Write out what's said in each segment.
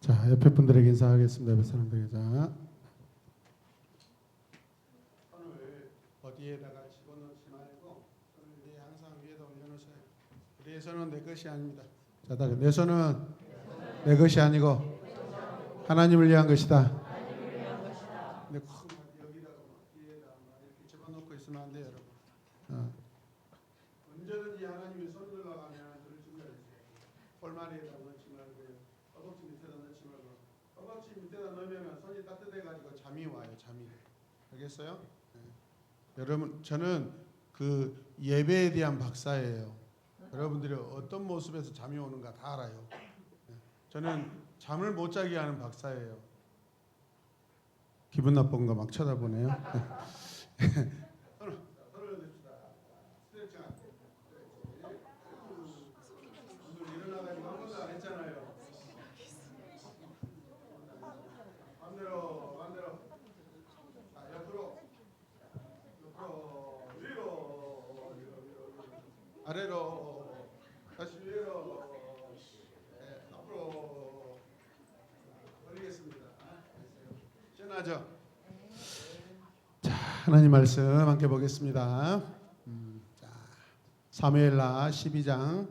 자, 옆에 분들에게 인사하겠습니다. 옆에 사람들에게. 자, 손을 어디에다가 집어넣지 말고 손을 위에 항상 위에다 올려놓으셔요. 우리의 손은 내 것이 아닙니다. 자, 내 손은 내 것이 아니고 하나님을 위한 것이다. 근데 여기다가 뒤에다 이렇게 집어넣고 있으면 안 돼요, 여러분. 언제든지 하나님이 손 들어가면 그럴 준비가 있어요. 폴마리에다 넣지 말고요. 허벅지 밑에다 넣지 말고. 허벅지 밑에다 넣으면 손이 따뜻해가지고 잠이 와요. 잠이. 알겠어요? 네. 여러분, 저는 그 예배에 대한 박사예요. 여러분들이 어떤 모습에서 잠이 오는가 다 알아요. 네. 저는 잠을 못 자게 하는 박사예요. 기분 나쁜 거 막 쳐다보네요. 아래로 다시 위로 앞으로 올리겠습니다. 시원하죠? 자, 하나님 말씀 함께 보겠습니다. 자, 사무엘하 12장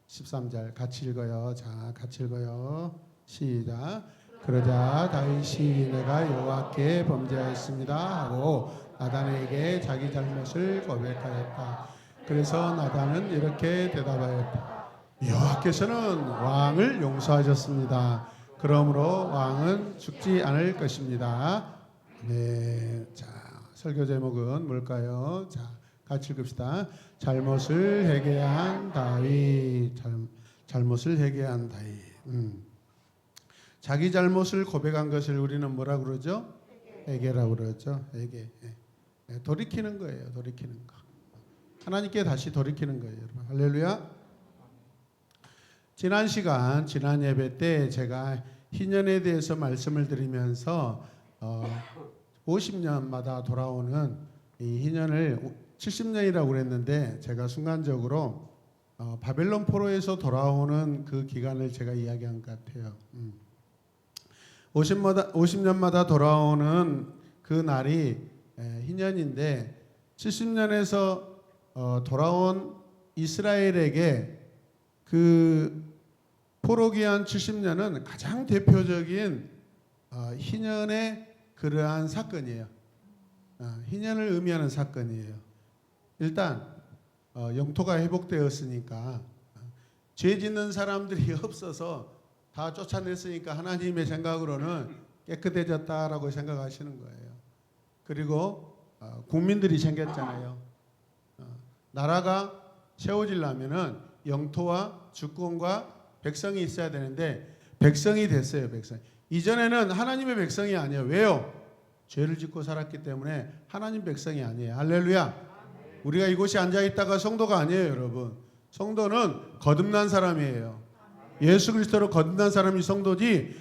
13절 같이 읽어요. 자, 같이 읽어요. 시작. 그러자 다윗이 내가 여호와께 범죄하였습니다 하고 나단에게 자기 잘못을 고백하였다. 그래서 나단은 이렇게 대답하였다. 여호와께서는 왕을 용서하셨습니다. 그러므로 왕은 죽지 않을 것입니다. 네, 자, 설교 제목은 뭘까요? 자, 같이 읽읍시다. 잘못을 회개한 다윗. 잘못을 회개한 다윗. 자기 잘못을 고백한 것을 우리는 뭐라 그러죠? 회개라고 그러죠. 회개. 돌이키는 거예요. 돌이키는 거. 하나님께 다시 돌이키는 거예요, 여러분. 할렐루야. 지난 시간, 지난 예배 때 제가 희년에 대해서 말씀을 드리면서 50년마다 돌아오는 이 희년을 70년이라고 그랬는데 제가 순간적으로 바벨론 포로에서 돌아오는 그 기간을 제가 이야기한 것 같아요. 50년마다 돌아오는 그 날이 희년인데 70년에서 돌아온 이스라엘에게 그 포로기한 70년은 가장 대표적인 희년의 그러한 사건이에요. 희년을 의미하는 사건이에요. 일단 영토가 회복되었으니까 죄 짓는 사람들이 없어서 다 쫓아냈으니까 하나님의 생각으로는 깨끗해졌다라고 생각하시는 거예요. 그리고 국민들이 생겼잖아요. 나라가 세워지려면은 영토와 주권과 백성이 있어야 되는데 백성이 됐어요. 백성. 이전에는 하나님의 백성이 아니에요. 왜요? 죄를 짓고 살았기 때문에 하나님 백성이 아니에요. 할렐루야. 우리가 이곳에 앉아 있다가 성도가 아니에요, 여러분. 성도는 거듭난 사람이에요. 예수 그리스도로 거듭난 사람이 성도지.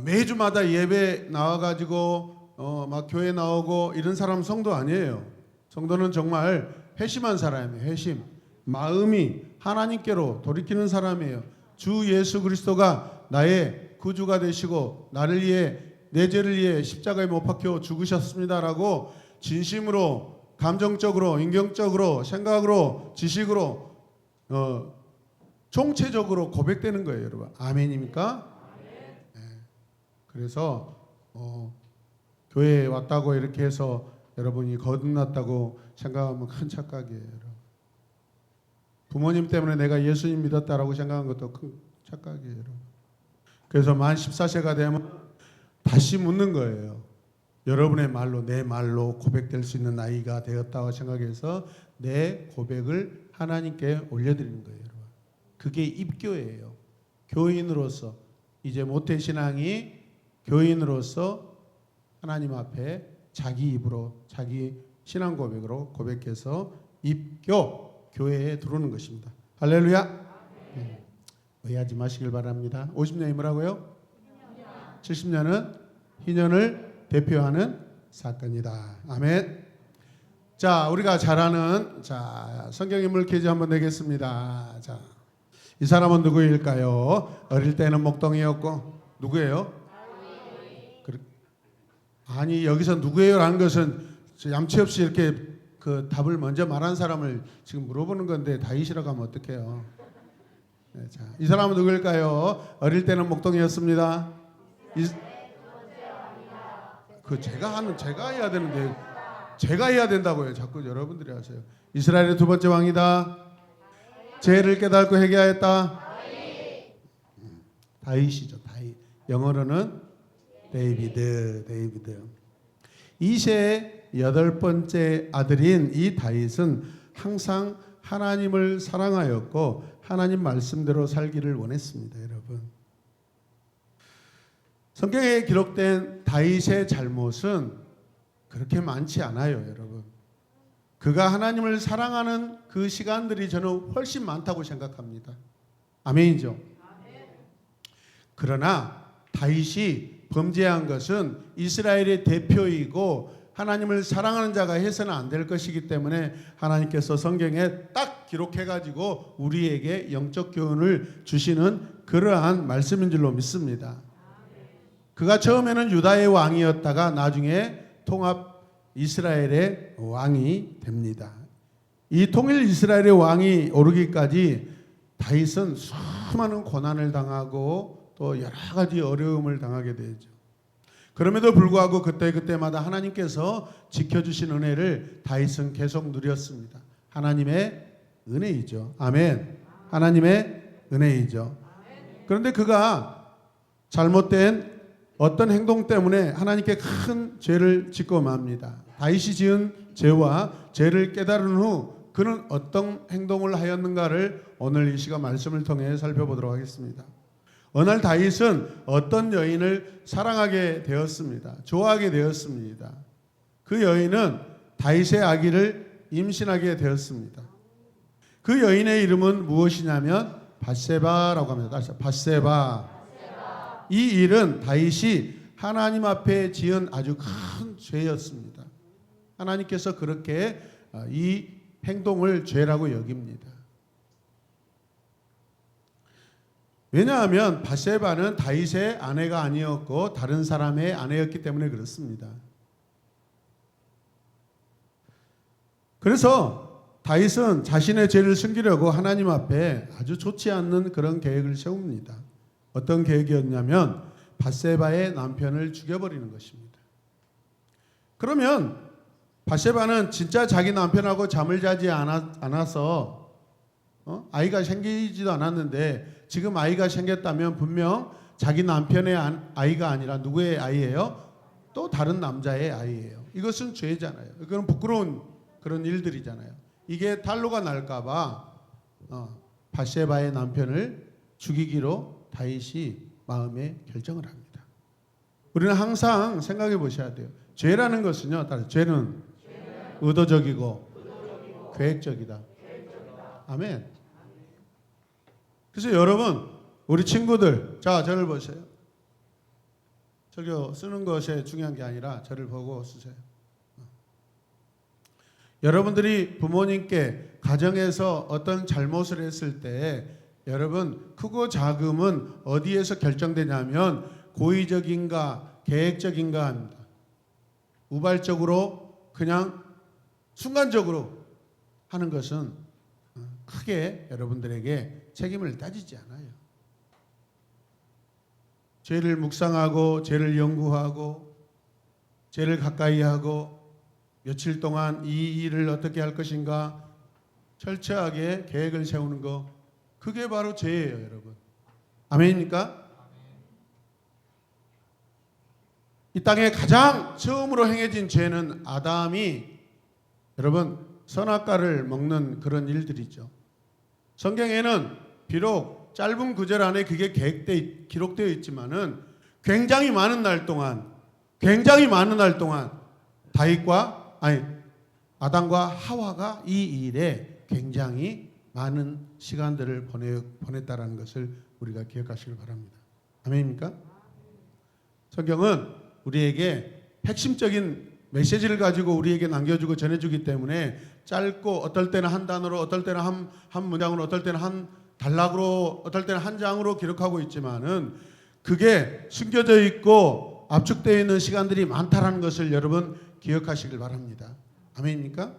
매주마다 예배 나와가지고 막 교회 나오고 이런 사람 성도 아니에요. 성도는 정말 회심한 사람이에요. 회심. 마음이 하나님께로 돌이키는 사람이에요. 주 예수 그리스도가 나의 구주가 되시고 나를 위해 내 죄를 위해 십자가에 못 박혀 죽으셨습니다라고 진심으로 감정적으로 인격적으로 생각으로 지식으로 총체적으로 고백되는 거예요, 여러분. 아멘입니까? 네. 그래서 교회에 왔다고 이렇게 해서 여러분이 거듭났다고 생각하면 큰 착각이에요. 여러분. 부모님 때문에 내가 예수님 믿었다라고 생각한 것도 큰 착각이에요. 여러분. 그래서 만 14세가 되면 다시 묻는 거예요. 여러분의 말로 내 말로 고백될 수 있는 나이가 되었다고 생각해서 내 고백을 하나님께 올려드리는 거예요. 여러분. 그게 입교예요. 교인으로서 이제 모태신앙이 교인으로서 하나님 앞에 자기 입으로 자기 신앙 고백으로 고백해서 입교 교회에 들어오는 것입니다. 할렐루야. 오해하지 마시길 바랍니다. 50년이 뭐라고요? 70년은 희년을 대표하는 사건이다. 아멘. 자, 우리가 잘 아는 성경 인물 퀴즈 한번 내겠습니다. 자, 이 사람은 누구일까요? 어릴 때는 목동이었고 누구예요? 아니 여기서 누구예요라는 것은 얌체 없이 이렇게 그 답을 먼저 말한 사람을 지금 물어보는 건데 다윗이라고 하면 어떡해요? 네, 자, 이 사람은 누구일까요? 어릴 때는 목동이었습니다. 제가 해야 되는데 제가 해야 된다고요. 자꾸 여러분들이 하세요. 이스라엘의 두 번째 왕이다. 죄를 깨닫고 회개하였다. 다윗이죠. 다윗. 영어로는 데이비드. 이새의 8번째 아들인 이 다윗은 항상 하나님을 사랑하였고 하나님 말씀대로 살기를 원했습니다. 여러분, 성경에 기록된 다윗의 잘못은 그렇게 많지 않아요. 여러분, 그가 하나님을 사랑하는 그 시간들이 저는 훨씬 많다고 생각합니다. 아멘이죠. 그러나 다윗이 범죄한 것은 이스라엘의 대표이고 하나님을 사랑하는 자가 해서는 안 될 것이기 때문에 하나님께서 성경에 딱 기록해가지고 우리에게 영적 교훈을 주시는 그러한 말씀인 줄로 믿습니다. 그가 처음에는 유다의 왕이었다가 나중에 통합 이스라엘의 왕이 됩니다. 이 통일 이스라엘의 왕이 오르기까지 다윗은 수많은 고난을 당하고 또 여러 가지 어려움을 당하게 되죠. 그럼에도 불구하고 그때마다 하나님께서 지켜주신 은혜를 다윗은 계속 누렸습니다. 하나님의 은혜이죠. 아멘. 하나님의 은혜이죠. 그런데 그가 잘못된 어떤 행동 때문에 하나님께 큰 죄를 짓고 맙니다. 다윗이 지은 죄와 죄를 깨달은 후 그는 어떤 행동을 하였는가를 오늘 이 시간 말씀을 통해 살펴보도록 하겠습니다. 어느 날 다윗은 어떤 여인을 사랑하게 되었습니다. 좋아하게 되었습니다. 그 여인은 다윗의 아기를 임신하게 되었습니다. 그 여인의 이름은 무엇이냐면 밧세바라고 합니다. 다시 밧세바. 이 일은 다윗이 하나님 앞에 지은 아주 큰 죄였습니다. 하나님께서 그렇게 이 행동을 죄라고 여깁니다. 왜냐하면 밧세바는 다윗의 아내가 아니었고 다른 사람의 아내였기 때문에 그렇습니다. 그래서 다윗은 자신의 죄를 숨기려고 하나님 앞에 아주 좋지 않는 그런 계획을 세웁니다. 어떤 계획이었냐면 밧세바의 남편을 죽여버리는 것입니다. 그러면 밧세바는 진짜 자기 남편하고 잠을 자지 않아서 아이가 생기지도 않았는데 지금 아이가 생겼다면 분명 자기 남편의 아이가 아니라 누구의 아이예요? 또 다른 남자의 아이예요. 이것은 죄잖아요. 이건 부끄러운 그런 일들이잖아요. 이게 탄로가 날까봐 밧세바의 남편을 죽이기로 다윗이 마음에 결정을 합니다. 우리는 항상 생각해 보셔야 돼요. 죄라는 것은요, 죄는 의도적이고 계획적이다. 아멘. 그래서 여러분, 우리 친구들, 자, 저를 보세요. 저기요, 쓰는 것이 중요한 게 아니라 저를 보고 쓰세요. 여러분들이 부모님께 가정에서 어떤 잘못을 했을 때 여러분, 크고 작음은 어디에서 결정되냐면 고의적인가 계획적인가 합니다. 우발적으로 그냥 순간적으로 하는 것은 크게 여러분들에게 책임을 따지지 않아요. 죄를 묵상하고 죄를 연구하고 죄를 가까이 하고 며칠 동안 이 일을 어떻게 할 것인가 철저하게 계획을 세우는 거, 그게 바로 죄예요, 여러분. 아멘입니까? 이 땅에 가장 처음으로 행해진 죄는 아담이 여러분 선악과를 먹는 그런 일들이죠. 성경에는 비록 짧은 구절 안에 그게 기록되어 있지만은 굉장히 많은 날 동안 아담과 하와가 이 일에 굉장히 많은 시간들을 보냈다라는 것을 우리가 기억하시길 바랍니다. 아멘입니까? 성경은 우리에게 핵심적인 메시지를 가지고 우리에게 남겨주고 전해주기 때문에 짧고 어떨 때는 한 단어로, 어떨 때는 한 문장으로, 어떨 때는 한 단락으로, 어떨 때는 한 장으로 기록하고 있지만은 그게 숨겨져 있고 압축되어 있는 시간들이 많다라는 것을 여러분 기억하시길 바랍니다. 아멘입니까?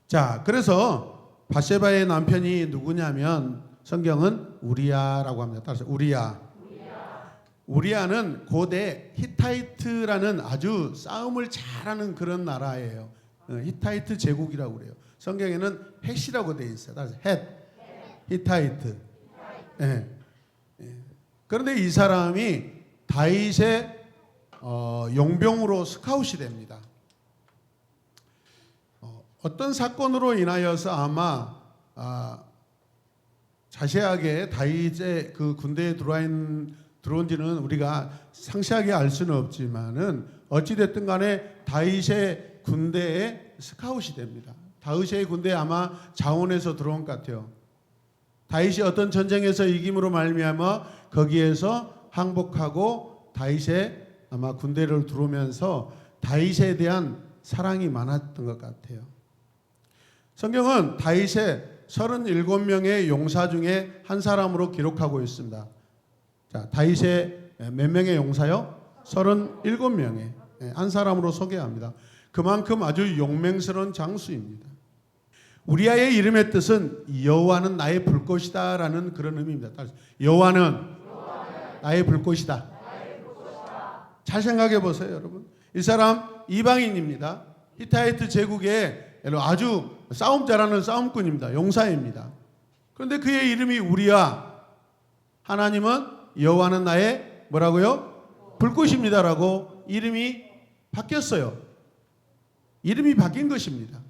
자, 그래서 밧세바의 남편이 누구냐면 성경은 우리야라고 합니다. 따라서 우리야. 우리야는 고대 히타이트라는 아주 싸움을 잘하는 그런 나라예요. 히타이트 제국이라고 그래요. 성경에는 헷이라고 되어 있어요. 따라서 헷, 히타이트. 예. 그런데 이 사람이 다윗의 용병으로 스카웃이 됩니다. 어떤 사건으로 인하여서 아마 자세하게 다윗의 그 군대에 들어온지는 우리가 상세하게 알 수는 없지만은 어찌됐든 간에 다윗의 군대에 스카웃이 됩니다. 다윗의 군대에 아마 자원에서 들어온 것 같아요. 다윗이 어떤 전쟁에서 이김으로 말미암아 거기에서 항복하고 다윗의 아마 군대를 들어오면서 다윗에 대한 사랑이 많았던 것 같아요. 성경은 다윗의 37명의 용사 중에 한 사람으로 기록하고 있습니다. 자, 다윗의 몇 명의 용사요? 37명의 한 사람으로 소개합니다. 그만큼 아주 용맹스러운 장수입니다. 우리아의 이름의 뜻은 여호와는 나의 불꽃이다라는 그런 의미입니다. 여호와는 나의 불꽃이다. 잘 생각해 보세요, 여러분. 이 사람 이방인입니다. 히타이트 제국의 아주 싸움 잘하는 싸움꾼입니다. 용사입니다. 그런데 그의 이름이 우리야. 하나님은 여호와는 나의 뭐라고요? 불꽃입니다라고 이름이 바뀌었어요. 이름이 바뀐 것입니다.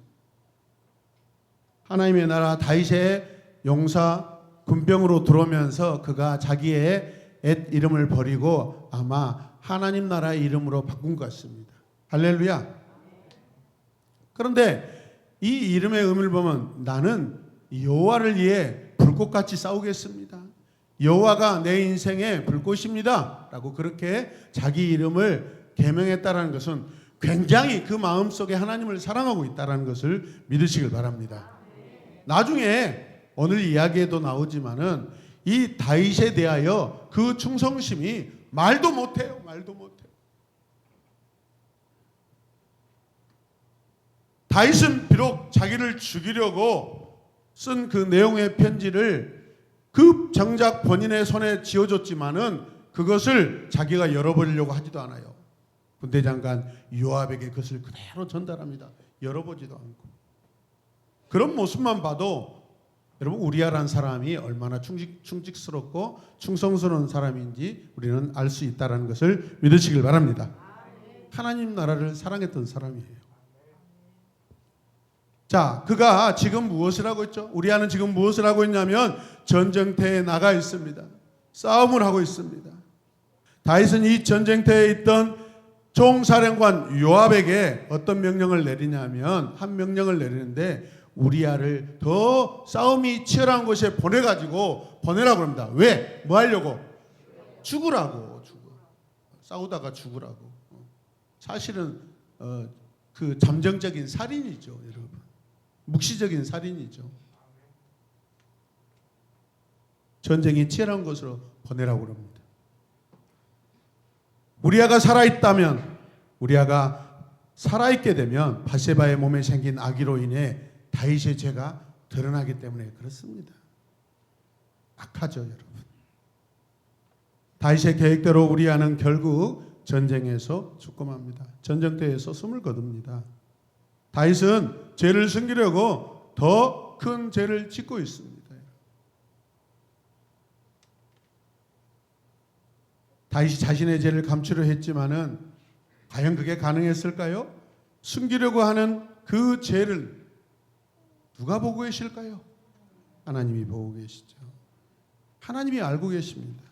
하나님의 나라 다윗의 용사 군병으로 들어오면서 그가 자기의 옛 이름을 버리고 아마 하나님 나라의 이름으로 바꾼 것 같습니다. 할렐루야. 그런데 이 이름의 의미를 보면 나는 여호와를 위해 불꽃같이 싸우겠습니다. 여호와가 내 인생의 불꽃입니다 라고 그렇게 자기 이름을 계명했다는 것은 굉장히 그 마음속에 하나님을 사랑하고 있다는 것을 믿으시길 바랍니다. 나중에 오늘 이야기에도 나오지만은 이 다윗에 대하여 그 충성심이 말도 못해요. 다윗은 비록 자기를 죽이려고 쓴 그 내용의 편지를 그 정작 본인의 손에 쥐어줬지만은 그것을 자기가 열어버리려고 하지도 않아요. 군대장관 요압에게 그것을 그대로 전달합니다. 열어보지도 않고. 그런 모습만 봐도 여러분 우리아라는 사람이 얼마나 충직스럽고 충성스러운 사람인지 우리는 알 수 있다는 것을 믿으시길 바랍니다. 하나님 나라를 사랑했던 사람이에요. 자, 그가 지금 무엇을 하고 있죠? 우리아는 지금 무엇을 하고 있냐면 전쟁터에 나가 있습니다. 싸움을 하고 있습니다. 다윗은 이 전쟁터에 있던 총사령관 요압에게 어떤 명령을 내리냐면 한 명령을 내리는데 우리아를 더 싸움이 치열한 곳에 보내라고 합니다. 왜? 뭐 하려고? 죽으라고. 싸우다가 죽으라고. 사실은 그 잠정적인 살인이죠, 여러분. 묵시적인 살인이죠. 전쟁이 치열한 곳으로 보내라고 합니다. 우리아가 살아있다면, 우리아가 살아있게 되면 밧세바의 몸에 생긴 악의로 인해 다윗의 죄가 드러나기 때문에 그렇습니다. 악하죠, 여러분. 다윗의 계획대로 우리아는 결국 전쟁에서 죽고 맙니다. 전쟁터에서 숨을 거둡니다. 다윗은 죄를 숨기려고 더 큰 죄를 짓고 있습니다. 다윗이 자신의 죄를 감추려 했지만은 과연 그게 가능했을까요? 숨기려고 하는 그 죄를 누가 보고 계실까요? 하나님이 보고 계시죠. 하나님이 알고 계십니다.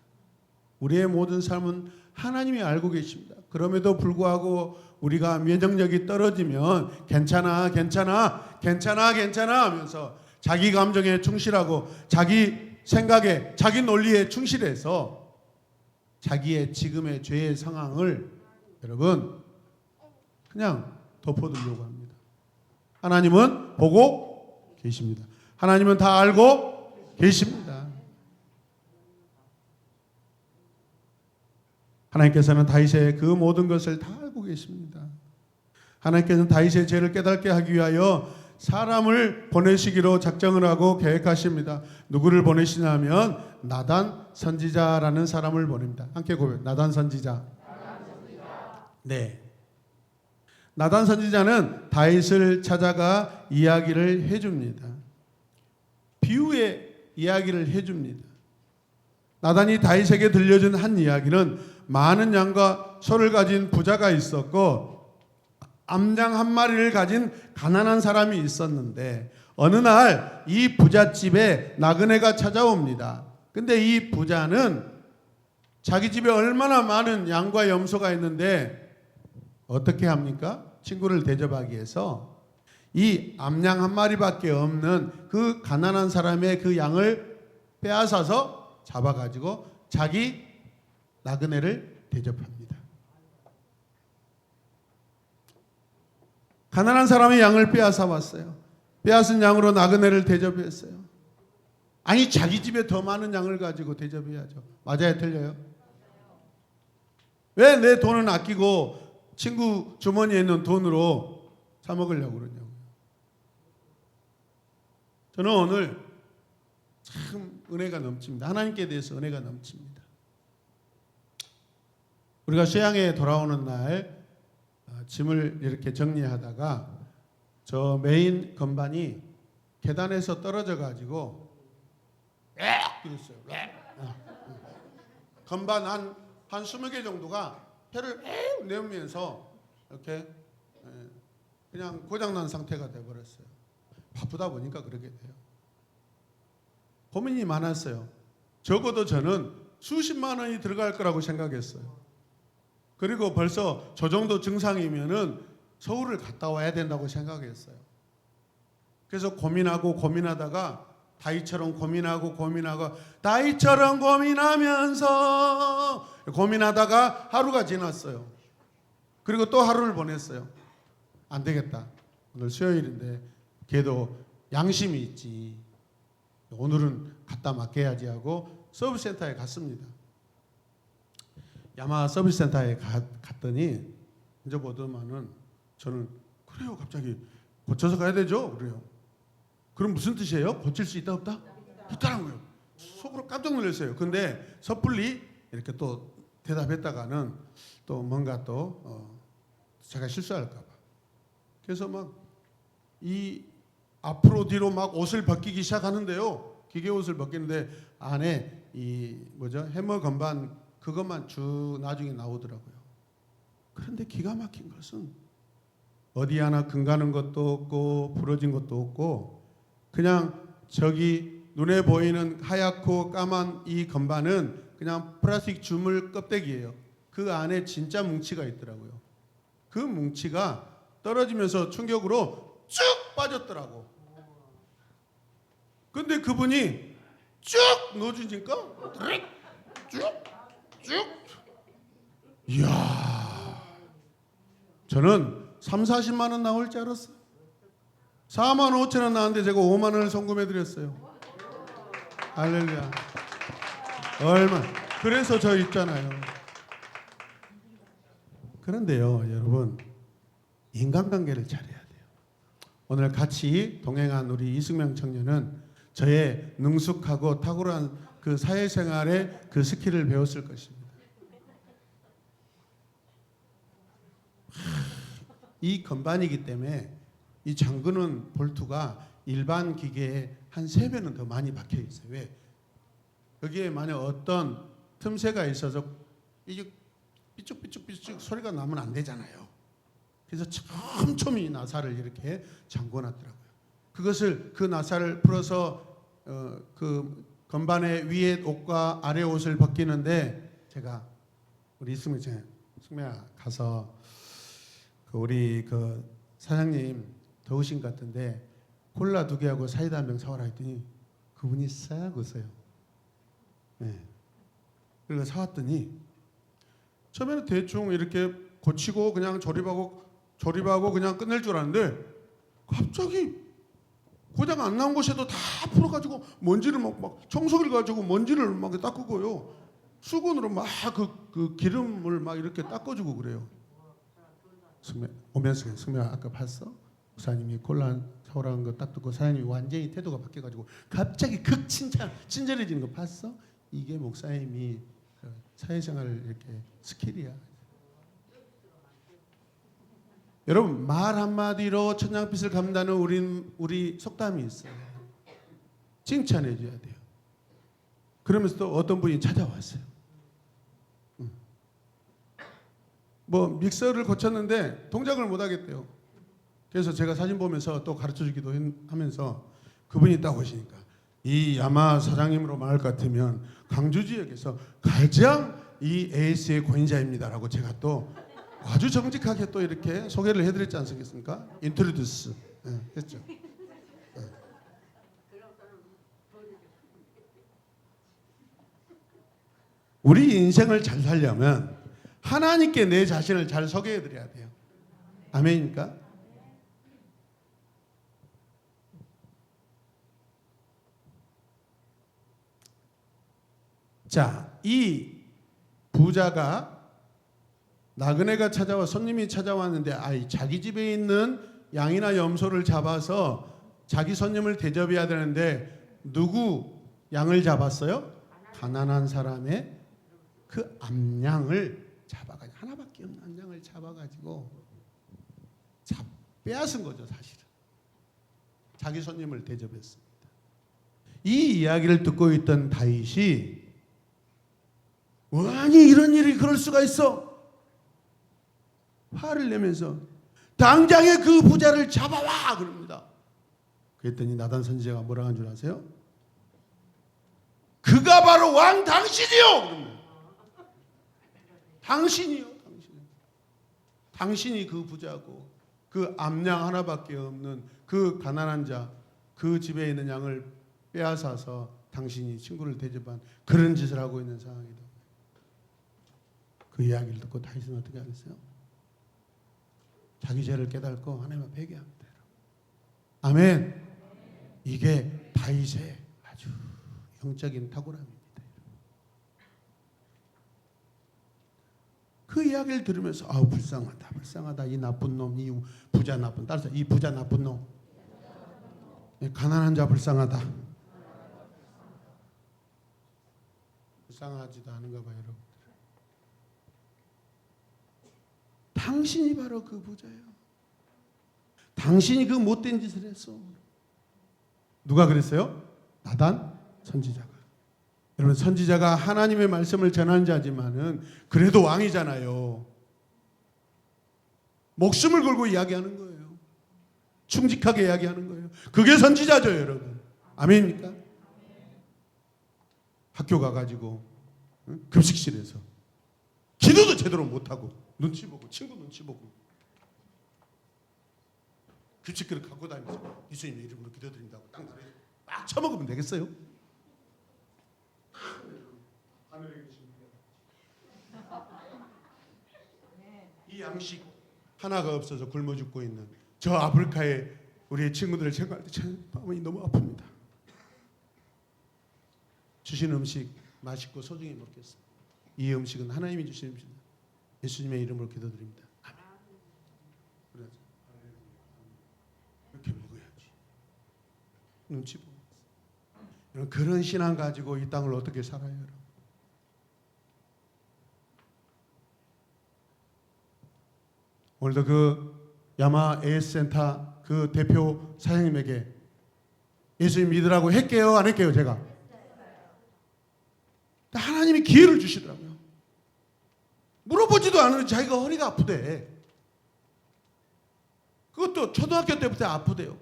우리의 모든 삶은 하나님이 알고 계십니다. 그럼에도 불구하고 우리가 면역력이 떨어지면 괜찮아 하면서 자기 감정에 충실하고 자기 생각에 자기 논리에 충실해서 자기의 지금의 죄의 상황을 여러분 그냥 덮어두려고 합니다. 하나님은 보고 계십니다. 하나님은 다 알고 계십니다. 하나님께서는 다윗의 그 모든 것을 다 알고 계십니다. 하나님께서는 다윗의 죄를 깨닫게 하기 위하여 사람을 보내시기로 작정을 하고 계획하십니다. 누구를 보내시냐면 나단 선지자라는 사람을 보냅니다. 함께 고백. 나단 선지자. 네. 나단 선지자는 다윗을 찾아가 이야기를 해줍니다. 비유의 이야기를 해줍니다. 나단이 다윗에게 들려준 한 이야기는 많은 양과 소를 가진 부자가 있었고 암양 한 마리를 가진 가난한 사람이 있었는데 어느 날 이 부잣집에 나그네가 찾아옵니다. 근데 이 부자는 자기 집에 얼마나 많은 양과 염소가 있는데 어떻게 합니까? 친구를 대접하기 위해서 이 암양 한 마리밖에 없는 그 가난한 사람의 그 양을 빼앗아서 잡아가지고 자기 나그네를 대접합니다. 가난한 사람의 양을 빼앗아 왔어요. 빼앗은 양으로 나그네를 대접했어요. 아니 자기 집에 더 많은 양을 가지고 대접해야죠. 맞아요, 틀려요? 왜 내 돈은 아끼고 친구 주머니에 있는 돈으로 사 먹으려고 그러냐고요. 저는 오늘 참 은혜가 넘칩니다. 하나님께 대해서 은혜가 넘칩니다. 우리가 수양에 돌아오는 날 짐을 이렇게 정리하다가 저 메인 건반이 계단에서 떨어져 가지고 그랬어요. 건반 한 20개 정도가 혀를 내면서 이렇게 그냥 고장난 상태가 돼버렸어요. 바쁘다 보니까 그렇게 돼요. 고민이 많았어요. 적어도 저는 수십만 원이 들어갈 거라고 생각했어요. 그리고 벌써 저 정도 증상이면은 서울을 갔다 와야 된다고 생각했어요. 그래서 고민하다가 다윗처럼 고민하고 다윗처럼 고민하면서 고민하다가 하루가 지났어요. 그리고 또 하루를 보냈어요. 안 되겠다. 오늘 수요일인데 걔도 양심이 있지. 오늘은 갖다 맡겨야지 하고 서비스센터에 갔습니다. 야마 서비스센터에 갔더니 이제 보더만은 저는 그래요. 갑자기 고쳐서 가야 되죠. 그래요. 그럼 무슨 뜻이에요? 고칠 수 있다 없다? 있다는 거예요. 속으로 깜짝 놀랐어요. 근데 섣불리 이렇게 또 대답했다가는 또 뭔가 또 제가 실수할까 봐. 그래서 막 이 앞으로 뒤로 막 옷을 벗기기 시작하는데요. 기계 옷을 벗기는데 안에 이 해머 건반 그것만 쭉 나중에 나오더라고요. 그런데 기가 막힌 것은 어디 하나 금 가는 것도 없고 부러진 것도 없고 그냥 저기 눈에 보이는 하얗고 까만 이 건반은 그냥 플라스틱 주물 껍데기예요. 그 안에 진짜 뭉치가 있더라고요. 그 뭉치가 떨어지면서 충격으로 쭉 빠졌더라고. 근데 그분이 쭉 넣어주니까 쭉 이야, 저는 3, 40만 원 나올 줄 알았어요. 4만 5천 원 나왔는데 제가 5만 원을 송금해 드렸어요. 할렐루야. 얼마? 그래서 저 있잖아요. 그런데요, 여러분, 인간관계를 잘해야 돼요. 오늘 같이 동행한 우리 이승명 청년은 저의 능숙하고 탁월한 그 사회생활의 그 스킬을 배웠을 것입니다. 이 건반이기 때문에 이 잠그는 볼트가 일반 기계에 한 3배는 더 많이 박혀 있어요. 왜? 여기에 만약 어떤 틈새가 있어서 이게 삐쭉삐쭉 소리가 나면 안 되잖아요. 그래서 촘촘히 나사를 이렇게 잠궈놨더라고요. 그 나사를 풀어서 그 건반의 위에 옷과 아래 옷을 벗기는데 제가 우리 승매야 가서 우리 그 사장님 더우신 것 같은데 콜라 2개하고 사이다 1병 사와라 했더니 그분이 싹 웃어요. 네. 그래서 사왔더니 처음에는 대충 이렇게 고치고 그냥 조립하고 그냥 끝낼 줄 알았는데 갑자기 고장 안 나온 곳에도 다 풀어가지고 먼지를 막 청소기를 가지고 먼지를 막 닦고요. 수건으로 막 그 기름을 막 이렇게 닦아주고 그래요. 오면서 승미야 아까 봤어? 목사님이 콜라 샤워하는 거 딱 듣고 사장님이 완전히 태도가 바뀌어가지고 갑자기 친절해지는 거 봤어? 이게 목사님이 사회생활 이렇게 스킬이야. 여러분 말 한마디로 천냥빚을 갚는다는 우리 속담이 있어요. 칭찬해줘야 돼요. 그러면서 또 어떤 분이 찾아왔어요. 뭐 믹서를 고쳤는데 동작을 못 하겠대요. 그래서 제가 사진 보면서 또 가르쳐주기도 하면서 그분이 딱 오시니까 이 야마 사장님으로 말할 것 같으면 강주 지역에서 가장 이 AS의 권위자입니다라고 제가 또 아주 정직하게 또 이렇게 소개를 해드렸지 않습니까? 인트로듀스 했죠. 우리 인생을 잘 살려면 하나님께 내 자신을 잘 소개해드려야 돼요. 아멘입니까? 자, 이 부자가 나그네가 찾아와 손님이 찾아왔는데 자기 집에 있는 양이나 염소를 잡아서 자기 손님을 대접해야 되는데 누구 양을 잡았어요? 가난한 사람의 그 암양을 잡아가지고 하나밖에 없는 암양을 잡아가지고 빼앗은 거죠 사실은. 자기 손님을 대접했습니다. 이 이야기를 듣고 있던 다윗이 아니 이런 일이 그럴 수가 있어 화를 내면서 당장에 그 부자를 잡아와 그럽니다. 그랬더니 나단 선지자가 뭐라고 한 줄 아세요? 그가 바로 왕 당신이요 그럽니다. 당신이요 당신이 그 부자고 그 암양 하나밖에 없는 그 가난한 자 그 집에 있는 양을 빼앗아서 당신이 친구를 대접한 그런 짓을 하고 있는 상황이다. 그 이야기를 듣고 다윗은 어떻게 하겠어요? 자기 죄를 깨닫고 하나님 앞에 회개합니다. 아멘. 이게 다윗의 아주 영적인 탁월함입니다. 그 이야기를 들으면서 아우 불쌍하다 이 나쁜 놈, 이 부자 나쁜 따라서 이 부자 나쁜 놈, 가난한 자 불쌍하다. 불쌍하지도 않은가 봐요, 여러분. 당신이 바로 그 부자예요. 당신이 그 못된 짓을 했어. 누가 그랬어요? 나단 선지자가. 여러분 선지자가 하나님의 말씀을 전하는 자지만은 그래도 왕이잖아요. 목숨을 걸고 이야기하는 거예요. 충직하게 이야기하는 거예요. 그게 선지자죠, 여러분. 아멘입니까? 학교 가가지고 급식실에서 기도도 제대로 못하고 눈치 보고 친구 눈치 보고 급식 그릇 갖고 다니면서 예수님의 이름으로 기도드린다고 딱 나를 막 쳐먹으면 되겠어요? 하늘에 계신 이 양식 하나가 없어서 굶어 죽고 있는 저 아프리카의 우리의 친구들을 생각할 때 참 마음이 너무 아픕니다. 주신 음식 맛있고 소중히 먹겠습니다. 이 음식은 하나님이 주신 음식입니다. 예수님의 이름으로 기도드립니다. 아멘. 그래서 이렇게 먹어야지. 눈치 보고. 그런 신앙 가지고 이 땅을 어떻게 살아요, 여러분? 오늘도 그 야마 AS 센터 그 대표 사장님에게 예수님 믿으라고 했게요, 안 했게요, 제가? 하나님이 기회를 주시더라고요. 물어보지도 않으면 자기가 허리가 아프대. 그것도 초등학교 때부터 아프대요.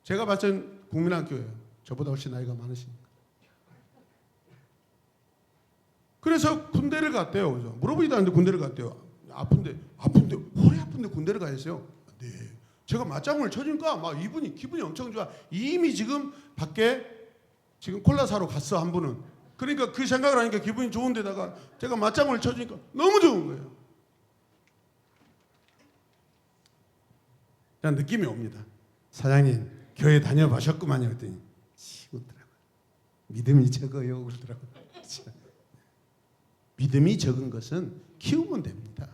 제가 봤을 국민학교예요. 저보다 훨씬 나이가 많으시니까. 그래서 군대를 갔대요. 그래서 물어보지도 않는데 군대를 갔대요. 아픈데 허리 아픈데 군대를 가야겠어요. 네. 제가 맞장구를 쳐주니까 막 이분이 기분이 엄청 좋아. 이미 지금 밖에 지금 콜라 사러 갔어 한 분은. 그러니까 그 생각을 하니까 기분이 좋은데다가 제가 맞장구를 쳐주니까 너무 좋은 거예요. 그냥 느낌이 옵니다. 사장님 교회 다녀보셨구만요. 그랬더니 치우더라고요. 믿음이 적어요 그러더라고요. 믿음이 적은 것은 키우면 됩니다.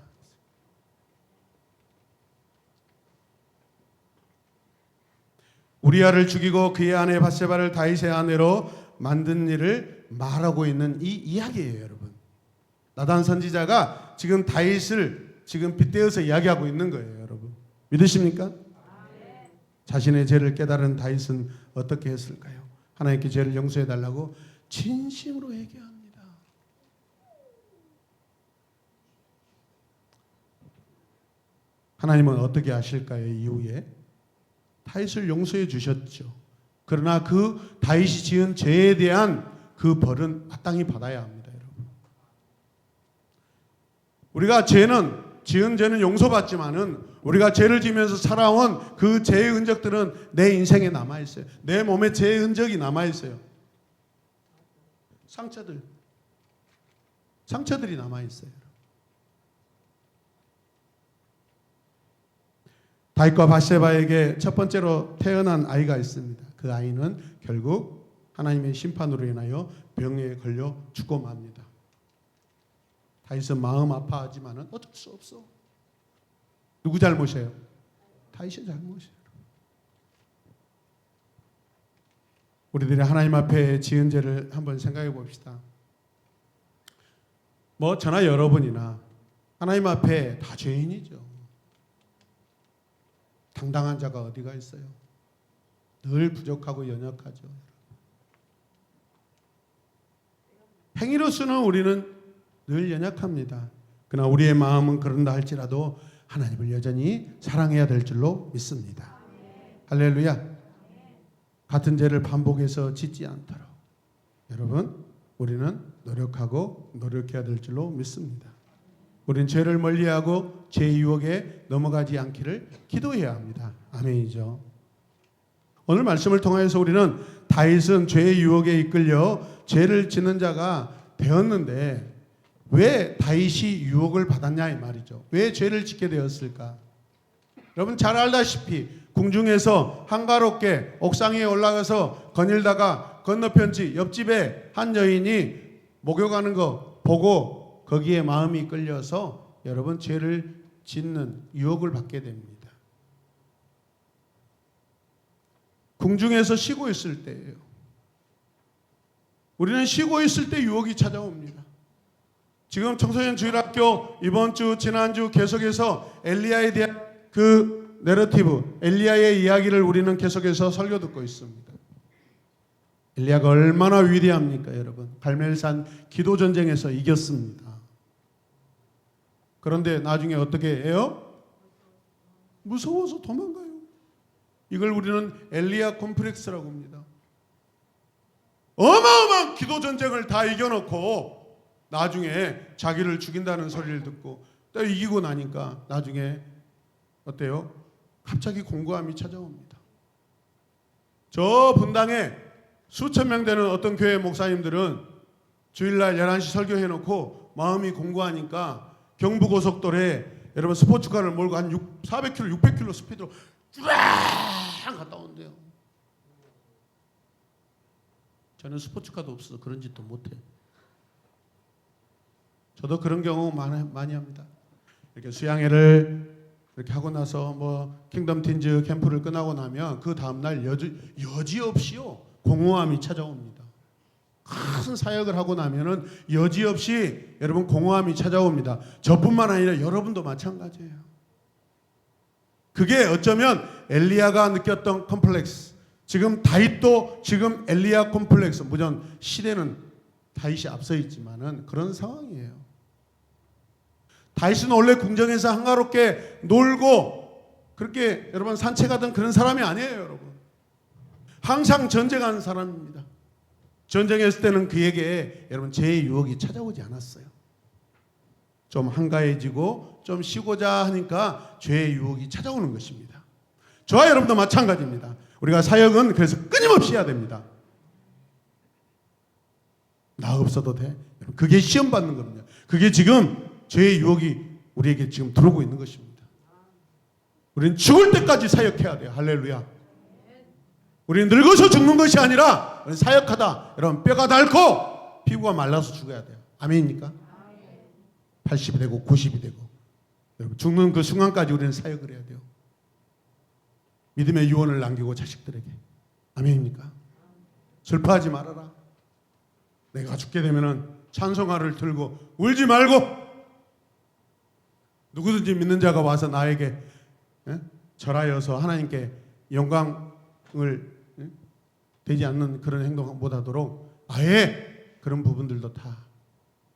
우리아를 죽이고 그의 아내 밧세바를 다윗의 아내로 만든 일을 말하고 있는 이 이야기예요, 여러분. 나단 선지자가 지금 다윗을 지금 빗대어서 이야기하고 있는 거예요, 여러분. 믿으십니까? 자신의 죄를 깨달은 다윗은 어떻게 했을까요? 하나님께 죄를 용서해 달라고 진심으로 회개합니다. 하나님은 어떻게 하실까요? 이후에 다윗을 용서해 주셨죠. 그러나 그 다윗이 지은 죄에 대한 그 벌은 마땅히 받아야 합니다, 여러분. 우리가 지은 죄는 용서받지만은 우리가 죄를 지면서 살아온 그 죄의 흔적들은 내 인생에 남아 있어요. 내 몸에 죄의 흔적이 남아 있어요. 상처들이 남아 있어요. 다윗과 밧세바에게 첫 번째로 태어난 아이가 있습니다. 그 아이는 결국 하나님의 심판으로 인하여 병에 걸려 죽고 맙니다. 다윗은 마음 아파하지만은 어쩔 수 없어. 누구 잘못이에요? 다윗의 잘못이에요. 우리들이 하나님 앞에 지은 죄를 한번 생각해 봅시다. 저나 여러분이나 하나님 앞에 다 죄인이죠. 당당한 자가 어디가 있어요? 늘 부족하고 연약하죠. 행위로서는 우리는 늘 연약합니다. 그러나 우리의 마음은 그런다 할지라도 하나님을 여전히 사랑해야 될 줄로 믿습니다. 할렐루야. 같은 죄를 반복해서 짓지 않도록 여러분, 우리는 노력해야 될 줄로 믿습니다. 우리는 죄를 멀리하고 죄의 유혹에 넘어가지 않기를 기도해야 합니다. 아멘이죠. 오늘 말씀을 통해서 우리는 다윗은 죄의 유혹에 이끌려 죄를 짓는 자가 되었는데 왜 다윗이 유혹을 받았냐 이 말이죠. 왜 죄를 짓게 되었을까? 여러분 잘 알다시피 궁중에서 한가롭게 옥상 위에 올라가서 거닐다가 건너편 옆집에 한 여인이 목욕하는 거 보고 거기에 마음이 끌려서 여러분 죄를 짓는 유혹을 받게 됩니다. 궁중에서 쉬고 있을 때예요. 우리는 쉬고 있을 때 유혹이 찾아옵니다. 지금 청소년 주일학교 이번 주 지난주 계속해서 엘리야에 대한 그 내러티브, 엘리야의 이야기를 우리는 계속해서 설교 듣고 있습니다. 엘리야가 얼마나 위대합니까, 여러분? 갈멜산 기도 전쟁에서 이겼습니다. 그런데 나중에 어떻게 해요? 무서워서 도망가요. 이걸 우리는 엘리야 콤플렉스라고 합니다. 어마어마한 기도 전쟁을 다 이겨놓고 나중에 자기를 죽인다는 소리를 듣고 또 이기고 나니까 나중에 어때요? 갑자기 공고함이 찾아옵니다. 저 분당에 수천 명 되는 어떤 교회 목사님들은 주일날 11시 설교해놓고 마음이 공고하니까 경부고속도로에 여러분 스포츠카를 몰고 한 400km, 600km 스피드로 쫙 갔다 온대요. 저는 스포츠카도 없어서 그런 짓도 못해. 저도 그런 경우 많이 합니다. 이렇게 수양회를 이렇게 하고 나서 킹덤 틴즈 캠프를 끝나고 나면 그 다음날 여지없이요 공허함이 찾아옵니다. 큰 사역을 하고 나면은 여지없이 여러분 공허함이 찾아옵니다. 저뿐만 아니라 여러분도 마찬가지예요. 그게 어쩌면 엘리야가 느꼈던 컴플렉스, 지금 다윗도 지금 엘리야 콤플렉스, 물론 시대는 다윗이 앞서 있지만은 그런 상황이에요. 다윗은 원래 궁정에서 한가롭게 놀고 그렇게 여러분 산책하던 그런 사람이 아니에요, 여러분. 항상 전쟁하는 사람입니다. 전쟁했을 때는 그에게 여러분 죄의 유혹이 찾아오지 않았어요. 좀 한가해지고 좀 쉬고자 하니까 죄의 유혹이 찾아오는 것입니다. 저와 여러분도 마찬가지입니다. 우리가 사역은 그래서 끊임없이 해야 됩니다. 나 없어도 돼. 그게 시험 받는 겁니다. 그게 지금 죄의 유혹이 우리에게 지금 들어오고 있는 것입니다. 우리는 죽을 때까지 사역해야 돼요. 할렐루야. 우리는 늙어서 죽는 것이 아니라 사역하다 여러분 뼈가 닳고 피부가 말라서 죽어야 돼요. 아멘입니까? 80이 되고 90이 되고 여러분 죽는 그 순간까지 우리는 사역을 해야 돼요. 믿음의 유언을 남기고 자식들에게. 아멘입니까? 슬퍼하지 말아라. 내가 죽게 되면은 찬송가를 들고 울지 말고 누구든지 믿는 자가 와서 나에게 절하여서 하나님께 영광을 되지 않는 그런 행동 못하도록 아예 그런 부분들도 다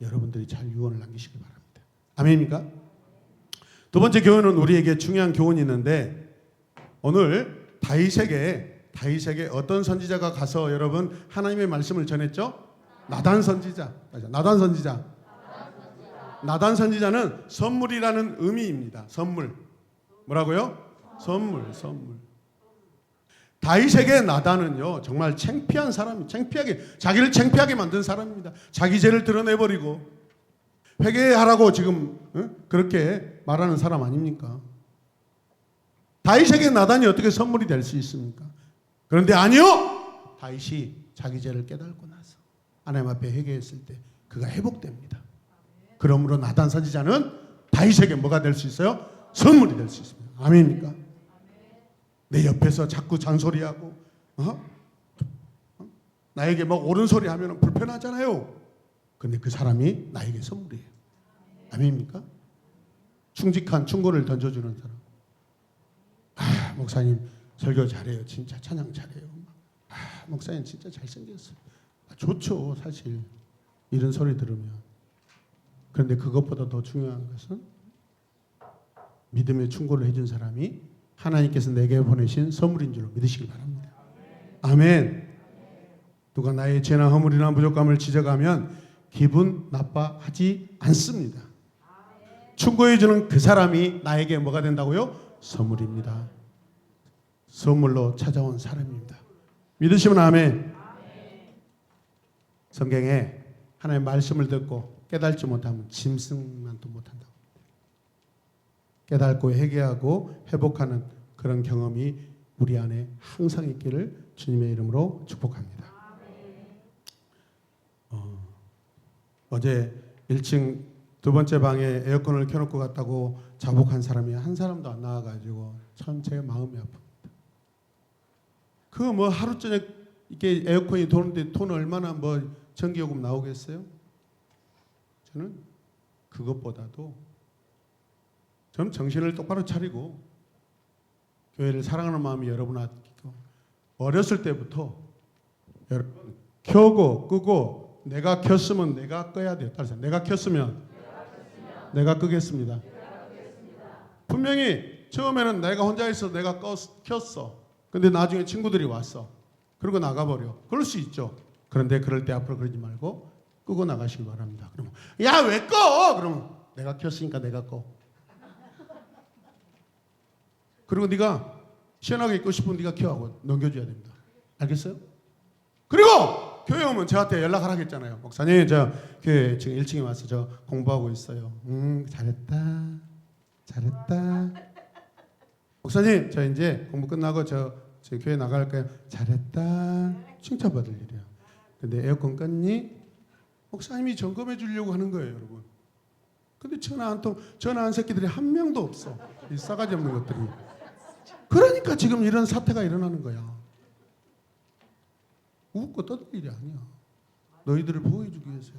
여러분들이 잘 유언을 남기시기 바랍니다. 아멘입니까? 두 번째 교훈은 우리에게 중요한 교훈이 있는데 오늘 다윗에게 어떤 선지자가 가서 여러분 하나님의 말씀을 전했죠? 나단 선지자. 나단 선지자는 선물이라는 의미입니다. 선물. 뭐라고요? 선물. 다윗에게 나단은요 정말 창피한 사람, 자기를 창피하게 만든 사람입니다. 자기 죄를 드러내버리고 회개하라고 지금 그렇게 말하는 사람 아닙니까? 다윗에게 나단이 어떻게 선물이 될 수 있습니까? 그런데 아니요. 다윗이 자기 죄를 깨닫고 나서 하나님 앞에 회개했을 때 그가 회복됩니다. 그러므로 나단 선지자는 다윗에게 뭐가 될 수 있어요? 선물이 될 수 있습니다. 아멘입니까? 내 옆에서 자꾸 잔소리하고 나에게 막 옳은 소리 하면 불편하잖아요. 근데 그 사람이 나에게 선물이에요. 아멘입니까? 충직한 충고를 던져주는 사람. 목사님 설교 잘해요. 진짜 찬양 잘해요. 목사님 진짜 잘생겼어요. 좋죠 사실 이런 소리 들으면. 그런데 그것보다 더 중요한 것은 믿음의 충고를 해준 사람이 하나님께서 내게 보내신 선물인 줄로 믿으시기 바랍니다. 아멘. 누가 나의 죄나 허물이나 부족함을 지적하면 기분 나빠하지 않습니다. 충고해주는 그 사람이 나에게 뭐가 된다고요? 선물입니다. 선물로 찾아온 사람입니다. 믿으시면 아멘. 성경에 하나님의 말씀을 듣고 깨달지 못하면 짐승만도 못한다고. 깨닫고 회개하고 회복하는 그런 경험이 우리 안에 항상 있기를 주님의 이름으로 축복합니다. 어제 1층 두 번째 방에 에어컨을 켜놓고 갔다고 자복한 사람이 한 사람도 안 나와가지고 참 제가 마음이 아픕니다. 그 뭐 하루 저녁 이게 에어컨이 도는데 돈 얼마나 뭐 전기요금 나오겠어요? 저는 그것보다도 좀 정신을 똑바로 차리고 교회를 사랑하는 마음이 여러분 안에 있고 어렸을 때부터 여러분 켜고 끄고 내가 켰으면 내가 꺼야 돼요. 따라서 내가 켰으면 내가 끄겠습니다. 분명히 처음에는 내가 혼자 있어 내가 켰어. 근데 나중에 친구들이 왔어. 그리고 나가버려. 그럴 수 있죠. 그런데 그럴 때 앞으로 그러지 말고 끄고 나가시기 바랍니다. 그러면 야 왜 꺼? 그러면 내가 켰으니까 내가 꺼. 그리고 네가 시원하게 있고 싶으면 네가 켜하고 넘겨줘야 됩니다. 알겠어요? 그리고 교회 오면 저한테 연락하라고 했잖아요. 목사님 저 교회 지금 1층에 와서 저 공부하고 있어요. 잘했다. 목사님 저 이제 공부 끝나고 저 교회 나갈까요? 잘했다. 칭찬받을 일이야. 근데 에어컨 껐니? 목사님이 점검해 주려고 하는 거예요, 여러분. 근데 전화 한 새끼들이 한 명도 없어. 이 싸가지 없는 것들이. 그러니까 지금 이런 사태가 일어나는 거야. 웃고 떠들 일이 아니야. 너희들을 보호해주기 위해서야.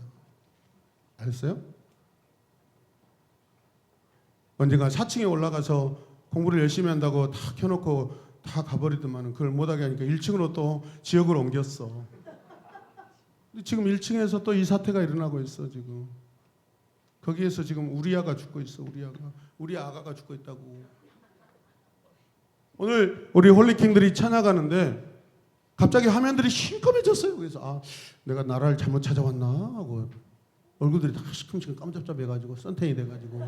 알았어요? 언젠가 4층에 올라가서 공부를 열심히 한다고 다 켜놓고 다 가버리더만 그걸 못하게 하니까 1층으로 또 지역을 옮겼어. 근데 지금 1층에서 또 이 사태가 일어나고 있어 지금. 거기에서 지금 우리 아가 죽고 있어. 우리 아가가 죽고 있다고. 오늘 우리 홀리킹들이 찬양하는데 갑자기 화면들이 시커매졌어요. 그래서 내가 나라를 잘못 찾아왔나 하고 얼굴들이 다 시큼시큼 깜짝잡해가지고 선탱이 돼가지고.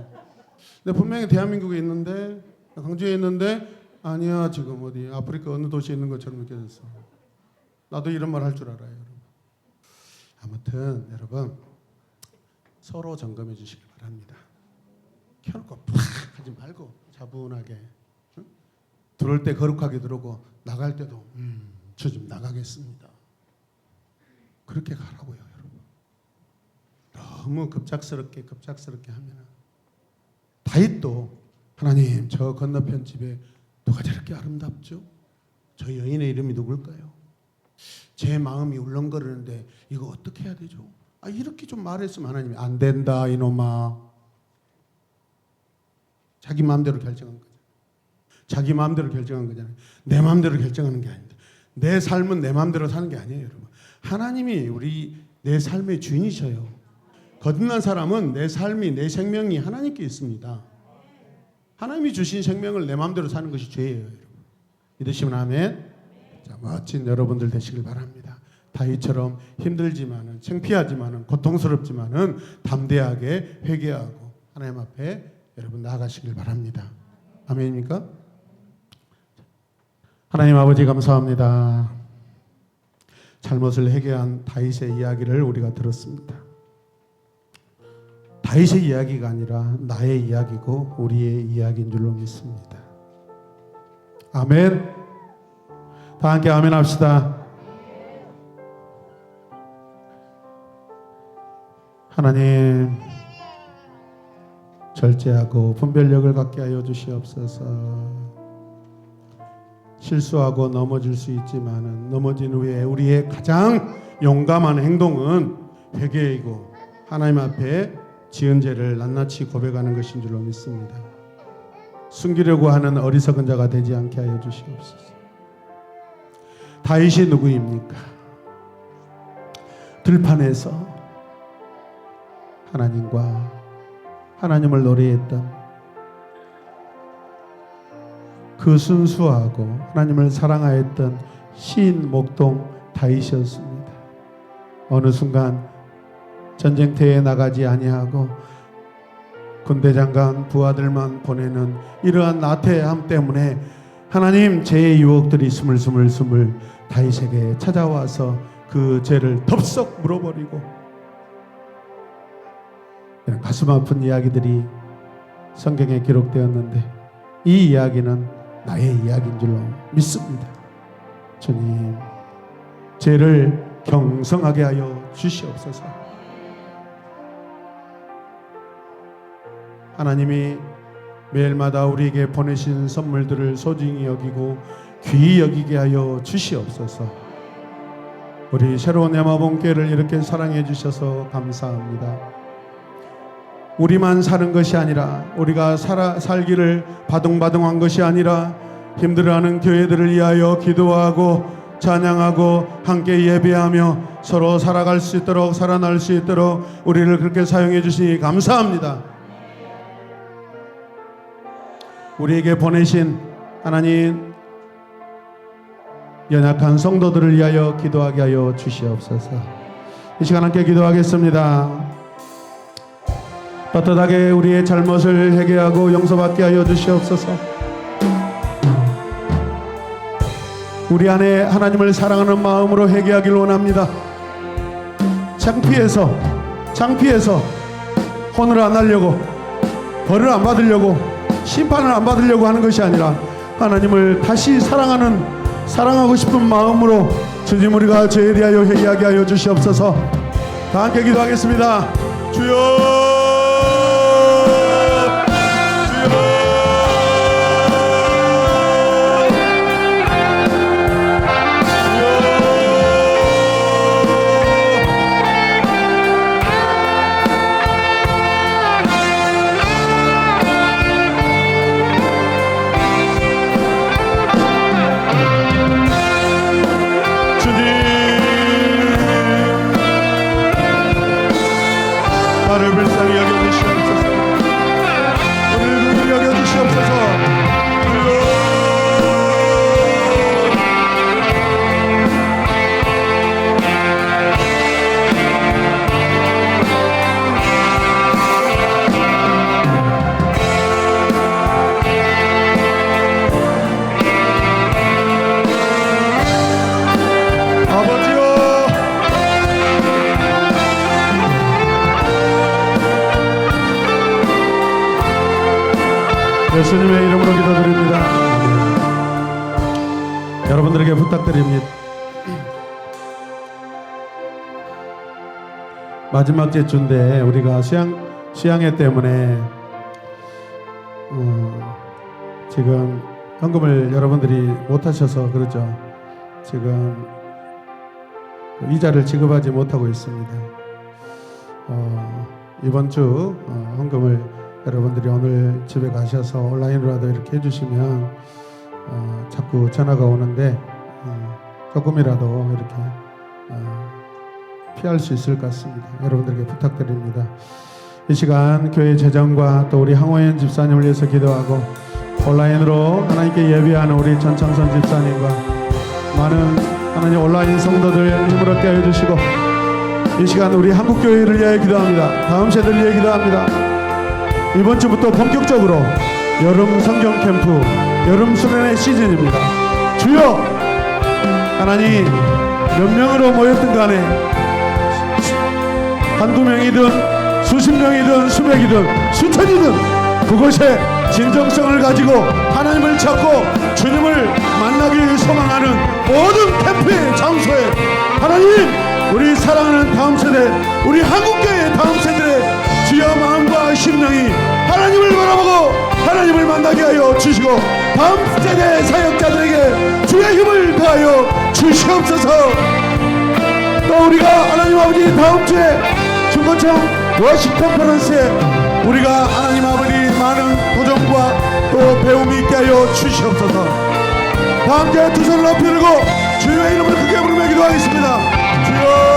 근데 분명히 대한민국에 있는데 강주에 있는데 아니야 지금 어디 아프리카 어느 도시에 있는 것처럼 느껴졌어. 나도 이런 말 할 줄 알아요. 여러분. 아무튼 여러분 서로 점검해 주시기 바랍니다. 켜놓고 팍 하지 말고 차분하게 들어올 때 거룩하게 들어오고 나갈 때도 저 좀 나가겠습니다. 그렇게 가라고요, 여러분. 너무 급작스럽게 하면 다윗도 하나님 저 건너편 집에 누가 저렇게 아름답죠? 저 여인의 이름이 누굴까요? 제 마음이 울렁거리는데 이거 어떻게 해야 되죠? 이렇게 좀 말했으면 하나님이 안 된다 이놈아. 자기 마음대로 결정한 거죠. 자기 마음대로 결정한 거잖아요. 내 마음대로 결정하는 게 아닌데 내 삶은 내 마음대로 사는 게 아니에요, 여러분. 하나님이 내 삶의 주인이셔요. 거듭난 사람은 내 삶이 내 생명이 하나님께 있습니다. 하나님이 주신 생명을 내 마음대로 사는 것이 죄예요, 여러분. 믿으시면 아멘. 자, 멋진 여러분들 되시길 바랍니다. 다윗처럼 힘들지만은 창피하지만은 고통스럽지만은 담대하게 회개하고 하나님 앞에 여러분 나아가시길 바랍니다. 아멘입니까? 하나님 아버지 감사합니다. 잘못을 회개한 다윗의 이야기를 우리가 들었습니다. 다윗의 이야기가 아니라 나의 이야기고 우리의 이야기인 줄로 믿습니다. 아멘. 다 함께 아멘 합시다. 하나님 절제하고 분별력을 갖게 하여 주시옵소서. 실수하고 넘어질 수 있지만은 넘어진 후에 우리의 가장 용감한 행동은 회개이고 하나님 앞에 지은 죄를 낱낱이 고백하는 것인 줄로 믿습니다. 숨기려고 하는 어리석은 자가 되지 않게 하여 주시옵소서. 다윗이 누구입니까? 들판에서 하나님을 노래했던 그 순수하고 하나님을 사랑하였던 시인 목동 다윗이었습니다. 어느 순간 전쟁터에 나가지 아니하고 군대 장관 부하들만 보내는 이러한 나태함 때문에 하나님 죄의 유혹들이 스물스물 다윗에게 찾아와서 그 죄를 덥석 물어버리고 이런 가슴 아픈 이야기들이 성경에 기록되었는데 이 이야기는 나의 이야기인 줄로 믿습니다. 주님, 죄를 경성하게 하여 주시옵소서. 하나님이 매일마다 우리에게 보내신 선물들을 소중히 여기고 귀히 여기게 하여 주시옵소서. 우리 새로운 에마본교회를 이렇게 사랑해 주셔서 감사합니다. 우리만 사는 것이 아니라 우리가 살기를 바둥바둥한 것이 아니라 힘들어하는 교회들을 위하여 기도하고 찬양하고 함께 예배하며 서로 살아갈 수 있도록 살아날 수 있도록 우리를 그렇게 사용해 주시니 감사합니다. 우리에게 보내신 하나님 연약한 성도들을 위하여 기도하게 하여 주시옵소서. 이 시간 함께 기도하겠습니다. 떳떳하게 우리의 잘못을 회개하고 용서받게 하여 주시옵소서. 우리 안에 하나님을 사랑하는 마음으로 회개하기를 원합니다. 창피해서 혼을 안 하려고 벌을 안 받으려고 심판을 안 받으려고 하는 것이 아니라 하나님을 다시 사랑하고 싶은 마음으로 주님 우리가 죄에 대하여 회개하게 하여 주시옵소서. 다 함께 기도하겠습니다. 주여 나를 불쌍히 여겨주시옵소서. 우리를 긍휼히 여겨주시옵소서. 예수님의 이름으로 기도드립니다. 여러분들에게 부탁드립니다. 마지막 제주인데 우리가 수양회 때문에 지금 헌금을 여러분들이 못 하셔서 그렇죠. 지금 이자를 지급하지 못하고 있습니다. 이번 주 헌금을 여러분들이 오늘 집에 가셔서 온라인으로라도 이렇게 해주시면 자꾸 전화가 오는데 조금이라도 이렇게 피할 수 있을 것 같습니다. 여러분들에게 부탁드립니다. 이 시간 교회 재정과 또 우리 항호연 집사님을 위해서 기도하고 온라인으로 하나님께 예배하는 우리 전창선 집사님과 많은 하나님 온라인 성도들 힘을 얻게 해주시고 이 시간 우리 한국교회를 위하여 기도합니다. 다음 세대를 위하여 기도합니다. 이번 주부터 본격적으로 여름 성경 캠프 여름 수련회 시즌입니다. 주여 하나님 몇 명으로 모였든 간에 한두 명이든 수십 명이든 수백이든 수천이든 그곳에 진정성을 가지고 하나님을 찾고 주님을 만나기 소망하는 모든 캠프의 장소에 하나님 우리 사랑하는 다음 세대 우리 한국교회의 다음 세대의 주여 마음과 심령이 하나님을 바라보고 하나님을 만나게 하여 주시고 다음 세대 사역자들에게 주의 힘을 더하여 주시옵소서. 또 우리가 하나님 아버지 다음 주에 중고청 워십 컨퍼런스에 우리가 하나님 아버지 많은 도전과 또 배움이 있게 하여 주시옵소서. 다 함께 두 손을 높이 들고 주의 이름을 크게 부르며 기도하겠습니다. 주여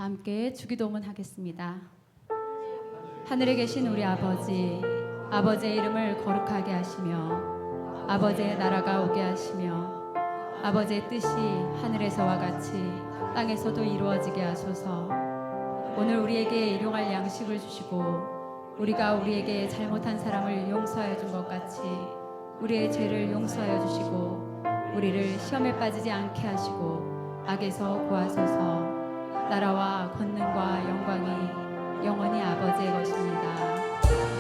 다 함께 주기도문 하겠습니다. 하늘에 계신 우리 아버지, 아버지의 이름을 거룩하게 하시며 아버지의 나라가 오게 하시며 아버지의 뜻이 하늘에서와 같이 땅에서도 이루어지게 하소서. 오늘 우리에게 일용할 양식을 주시고 우리가 우리에게 잘못한 사람을 용서하여 준 것 같이 우리의 죄를 용서하여 주시고 우리를 시험에 빠지지 않게 하시고 악에서 구하소서. 나라와 권능과 영광이 영원히 아버지의 것입니다.